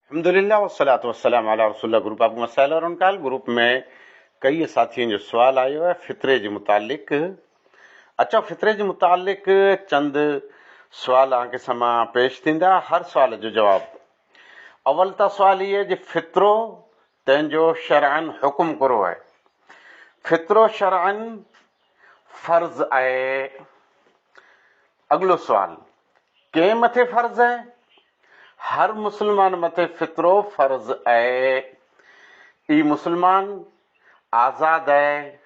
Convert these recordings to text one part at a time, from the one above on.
अल्हम्दुलिल्लाह वस्सलातु वस्सलाम अला रसूलिल्लाह। ग्रुप आपको मसाइल और उनकाल ग्रुप में कई साथियों जो सवाल आयो है फितरे जे मुतालिक। अच्छा, फितरे जे मुतालिक चंद सवाल आके समा पेश थींदा। हर सवाल जो जवाब अवल त सवाल ये जे फितरो तंहिंजो शरअन हुकुम करो है। फितरो शरअन फर्ज आहे। अगलो सवाल के मथे फर्ज है? हर मुसलमान मथे फितरो फर्ज है। ई मुसलमान आज़ाद है,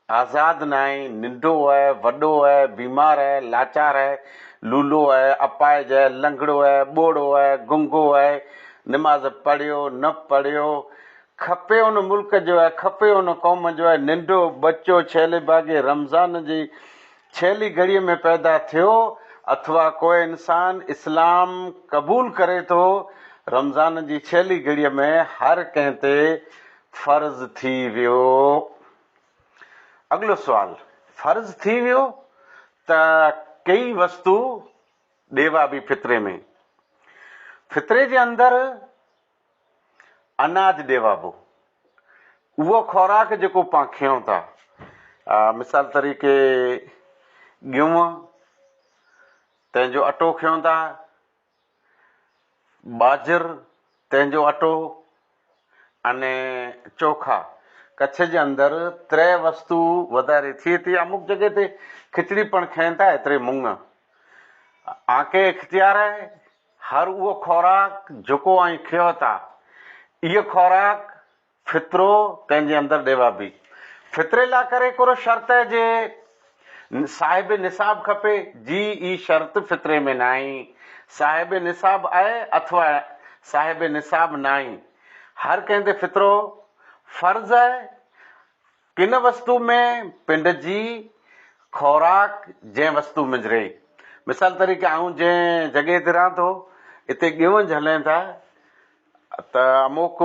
आज़ाद ना है, निंडो है, वडो है, बीमार है, लाचार है, लूलो है, अपाइज है, लंगड़ो है, बोड़ो है, गुंगो है, नमाज पढ़ियो न पढ़ियो, खपे उन मुल्क जो है, खपे उन कौम जो है, निंडो बच्चो छेले भागे रमज़ान जी छेली घड़ीअ में पैदा थियो अथवा कोई इंसान इस्लाम कबूल करे तो रमज़ान जी छेली घड़ीअ में हर कंहिं ते फर्ज थी वियो। अगलो सवाल फर्ज थी वियो त कई वस्तु ॾेवा बि फितरे में। फितरे जे अंदर अनाज ॾेवाबो, उहो खुराक जेको पाण खयूं था। मिसाल तरीक़े गेहूं तंहिंजो अटो खयूं था, बाजर तंहिंजो अटो अने चोखा। कच्छ जे अंदर त्रै वस्तु वधारे थिए थी। अमुक जगह ते खिचड़ी पण खाइनि था, एतिरे मुंग आके इख्तियार आहे। हर उहो खुराक जेको आई खयो था, इहो खुराक फितरो तंहिंजे अंदर ॾेवा बि। फितरे लाइ करे हिकिड़ो शर्त है जे साहिब निसाब खपे। जी ई शर्त फितरे में नाई। साहिब निसाब आहे अथवा साहिब निसाब नाई, हर कंहिं ते फितरो फर्ज है। किन वस्तु में पिंड जी खुराक जंहिं वस्तु मिजरे। मिसाल तरीक़े आऊं जंहिं जॻह ते रहां थो, हिते गेहूं हलनि था, त अमुक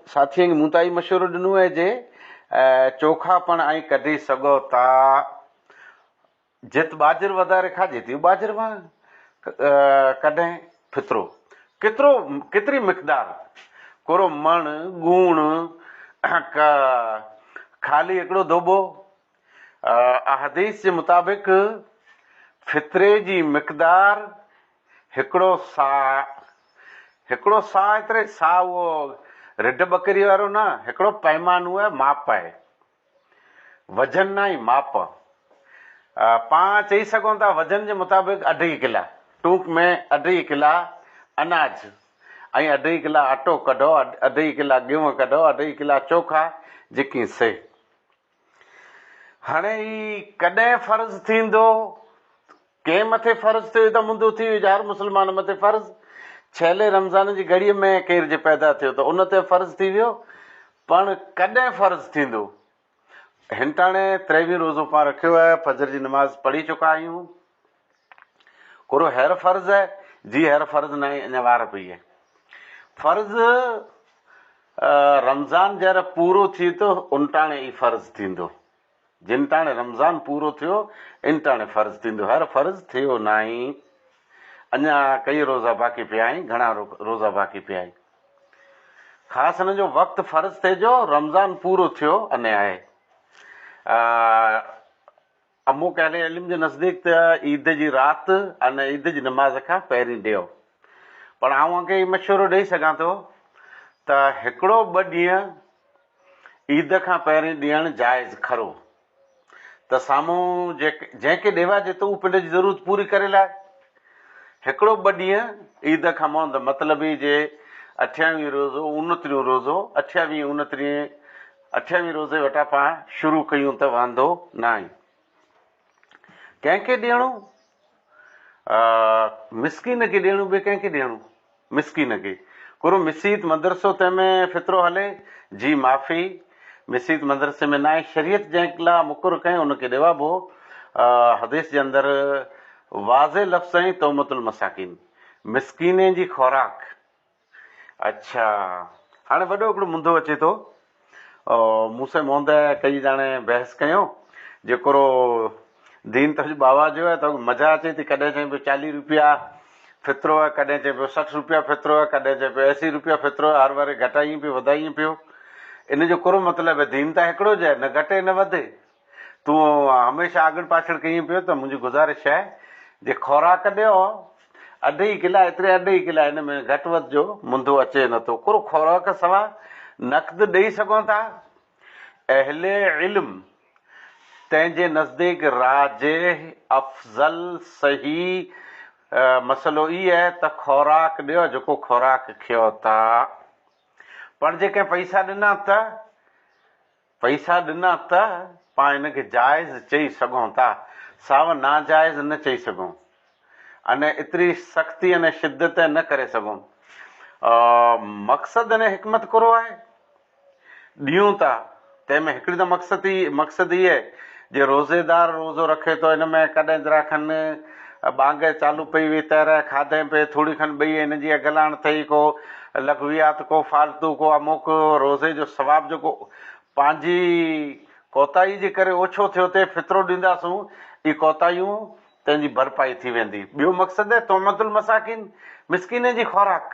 साथीअ खे मूं ताईं मशवरो ॾिनो आहे जे चोखा पण आई कढी सघो था। जित बाजर वधारे खाजे थी, बाजर मां कॾहिं फितरो केतिरी मिक़दार, कोरो मण गुण खाली हिकिड़ो दोबो। हदीस जे मुताबिक़ फितरे जी मिक़दार हिकिड़ो सा एतिरे सा, उहो रिढ बकरी वारो न, हिकिड़ो पैमानो आहे, माप आहे, वजन न ई माप। पाण चई सघूं था वजन जे मुताबिक़ 2.5 किला, टूक में 2.5 किला अनाज ऐं 2.5 किला अटो कढो, 2.5 किला गेहूं कढो, 2.5 किला चोखा जेकी से। हाणे ई कॾहिं फर्ज़ थींदो, कंहिं मथे फर्ज़ थियो त मुंदो थी वियो। हर मुसलमान मथे फर्ज़। छेले रमज़ान जी घड़ीअ में केर जे पैदा थियो त उन ते फर्ज़ थी वियो। पण कॾहिं फर्ज़ थींदो? हिनटाणे 23 रोज़ो पाण रखियो आहे, फजर जी नमाज़ पढ़ी चुका आहियूं। कोरो हैर फर्ज़ है जी, हैर फर्ज़ न आहे, अञा वार पई आहे। फर्ज़ रमज़ान जर पूरो थी तो उनटाणे ई फर्ज़ थींदो। जिन टाणे रमज़ान पूरो थियो इन टाणे फर्ज़ थींदो। हर फर्ज़ थियो न आहे। अञा कई रोज़ा बाक़ी पिया आहिनि, घणा रोज़ा बाक़ी पिया आहिनि। ख़ासि हिन जो वक़्तु फर्ज़ थिए जो रमज़ान पूरो थियो अने आहे। अमुक अहले इल्म जे नज़दीक त ईद जी राति अने ईद जी नमाज़ खां पहिरीं ॾियो। पर आउं अॻे मशवरो ॾेई सघां थो त हिकिड़ो 2 ॾींहं ईद खां पहिरीं ॾियणु जाइज़ खरो। त साम्हूं जंहिंखे ॾेवा जे तो उहो पिंड जी ज़रूरत पूरी करे लाइ हिकिड़ो 2 ॾींहं ईद खां मोहन मतिलब ई जे 28 रोज़ो 29 रोज़ो 28 29 28 रोज़े वटां पाण शुरू कयूं त वांदो न आहे। कंहिंखे ॾियणो? मिसकीन खे ॾियणो। ॿिए कंहिंखे ॾियणो? मिसकीन खे। कोरो मिसीत मदरसो तंहिंमें फितरो हले जी, माफ़ी, मिसीत मदरसे में न आहे। शरीयत जंहिं लाइ मुक़ररु कयूं उनखे ॾेवाबो। हदीस जे अंदरि वाज़े लफ़्ज़ ऐं तौमतुल मसाकिन, मिसकीने जी खुराक। अच्छा, हाणे वॾो हिकिड़ो मुंदो अचे थो। मूंसां मोहंद कई ॼाणे बहस कयूं, जेको दीन तज बाबा जो आहे त मज़ा अचे थी। कॾहिं चई 40 रुपया फितरो आहे, कॾहिं चए पियो 60 रुपया फितरो आहे, कॾहिं चए पियो 80 रुपया फितरो आहे, हर वारे घटाई पियो वधाई पियो। इन जो कहिड़ो मतिलबु आहे? दीन त हिकिड़ो जाए, न घटे न वधे। तूं हमेशह आगड़ पाछड़ कई पियो। त मुंहिंजी गुज़ारिश आहे जे खुराक ॾियो, 2.5 किला एतिरे 2.5 किला, हिन में घटि वधि जो मुंदो अचे नथो। कुरो खुराक सवा नक़द ॾेई सघूं था। अहले इल्म तंहिंजे नज़दीक राज अफ़ज़ल सही मसइलो ई आहे त खुराक ॾियो जेको खुराक खियो था। पर जेके पैसा ॾिना त पाण हिनखे जाइज़ चई सघूं था, साव नाजाइज़ न चई सघूं, अने एतिरी सख़्ती अने शिदत न करे सघूं। मक़सदु अने हिकमत करो आहे, ॾियूं था तंहिंमें हिकिड़ी त मक़सदु ई आहे जे रोज़ेदार रोज़ो रखे थो, हिन में कॾहिं जरा खनि बांग चालू पई हुई तर खाधे पे थोड़ी खनि ॿई हिन जी अगलाण अथई, को लघवियात, को फालतू, को अमुक रोज़े जो सवाबु जेको पंहिंजी कोताही जे करे ओछो थियो ते फितरो ॾींदासूं, ई कोताहियूं तंहिंजी भरपाई थी वेंदी। ॿियो मक़सदु आहे तोमतुल मसाकिन, मिसकीन जी खुराक।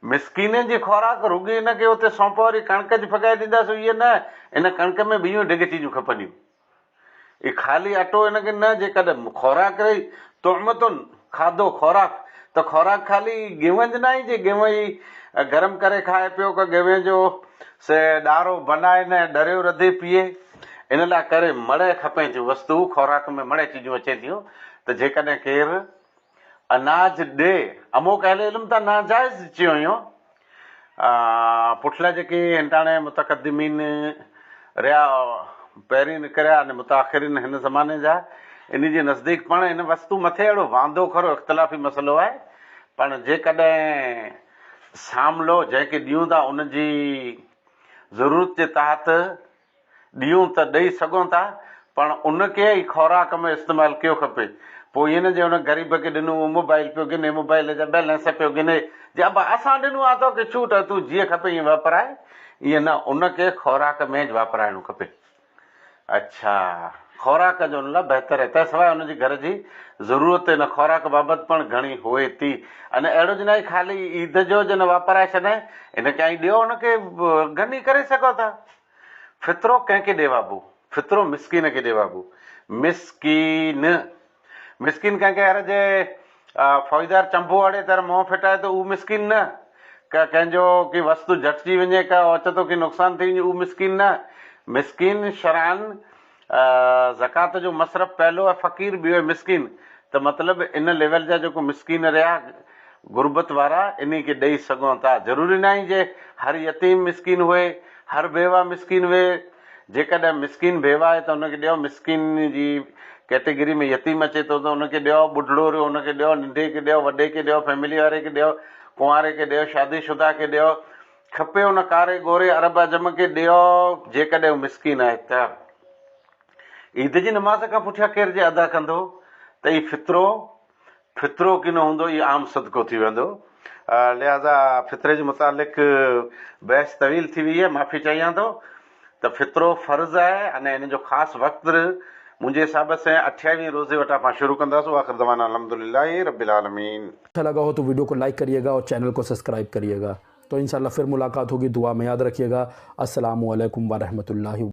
मिसकीन जी खुराक रुॻी हिनखे उते सौंप वारी कणिक जी फगाए ॾींदासीं, इहे न, इन कणिक में ॿियूं ढिघ चीजूं खपंदियूं। ई ख़ाली अटो हिनखे न, जेकॾहिं खुराक रही तोमतुन खाधो खुराक, त खुराक ख़ाली गेहूं जी न आई जे गेहूं ई गरम करे खाए पियो, का गेहूं जो से ॾारो बनाए न डरियो रधे पिए। इन लाइ करे मड़े खपे थियूं वस्तु, खुराक में मड़े चीजूं अचे थियूं। त जेकॾहिं केरु अनाज ॾे, अमुक अहले इल्म त नाजाइज़ चयो हुयो, पुठियां जेके हिंटाणे मुतक़द्दिमीन रहिया, पहिरीं निकिरिया अने मुताख़िरीन हिन ज़माने जा, इन जे नज़दीक पाण हिन वस्तु मथे अहिड़ो वांदो खरो इख़्तिलाफ़ी मसइलो आहे। पाण जेकॾहिं सामिलो जंहिंखे ॾियूं था उनजी ज़रूरत जे तहत ॾियूं त ॾेई सघूं था, पर उनखे ई खुराक में इस्तेमालु कयो खपे। पोइ ईअं न जे हुन ग़रीब खे ॾिनो, मोबाइल पियो गिने, मोबाइल जा बैलेंस पियो गिने, जे अब असां ॾिनो आहे तोखे छूट, तूं जीअं खपे ईअं वापराए, ईअं न, उनखे खुराक में वापराइणो खपे। अच्छा, खुराक जो उन लाइ बहितर आहे, त सवाइ हुनजी घर जी ज़रूरत हिन खुराक बाबति पण घणी होए थी। अने अहिड़ो ज न आहे ख़ाली ईद जो जन वापराए छॾे, हिनखे ऐं ॾियो, हुनखे गनी करे सघो था। फितरो कंहिंखे ॾे बाबू? फितरो मिसकीन खे ॾे बाबू। मिसकीन कंहिंखे हर जे फ़ौजदार चंबो अड़े तर मुंहुं फिटाए त उहो मिसकीन न, कंहिंजो की वस्तु झटिजी वञे, का अचे थो की नुक़सान थी वञे, उहो मिसकीन न। मिसकीन शरान ज़कात जो मसरफ़ पहलो आहे फ़क़ीर, ॿियो आहे मिसकीन। त मतिलबु इन लेवल जा जेको मिसकीन रहिया गुरबत वारा, इन खे ॾेई सघूं था। ज़रूरी न आहे जे हर यतीम मिसकीन हुए, हर बेवा मिसकीन हुए। जेकॾहिं मिसकीन बेवा आहे त हुनखे ॾियो, मिसकीन जी कैटेगरी में यतीम अचे थो त हुनखे ॾियो, ॿुढड़ो रहियो हुनखे ॾियो, नंढे खे ॾियो, वॾे खे ॾियो, फैमिली वारे खे ॾियो, कुंवारे खे ॾियो, शादीशुदा खे ॾियो, खपे हुन कारे गोरे अरब अजम खे ॾियो, जेकॾहिं हू मिसकीन आहे त। ईद जी नमाज़ खां पुठियां केर जे अदा कंदो त ई फितरो की न हूंदो, इहो आम सदको थी वेंदो। लिहाज़ा फितरे जे मुतालिक़ बहस तवील थी वई आहे, माफ़ी चाहियां थो। त फितरो फ़र्ज़ु आहे, अने हिन जो ख़ासि वक़्तु मुंहिंजे हिसाब सां 28वें रोज़े वटां पाण शुरू कंदासीं। आख़िर दवाना अल्हम्दुलिल्लाहि रब्बिल आलमीन। अच्छा लगा हो तो वीडियो को लाइक करिएगा और चैनल को सब्सक्राइब करिएगा। तो इंशाल्लाह फिर मुलाकात होगी, दुआ में याद रखिएगा। अस्सलामु अलैकुम व रहमतुल्लाहि।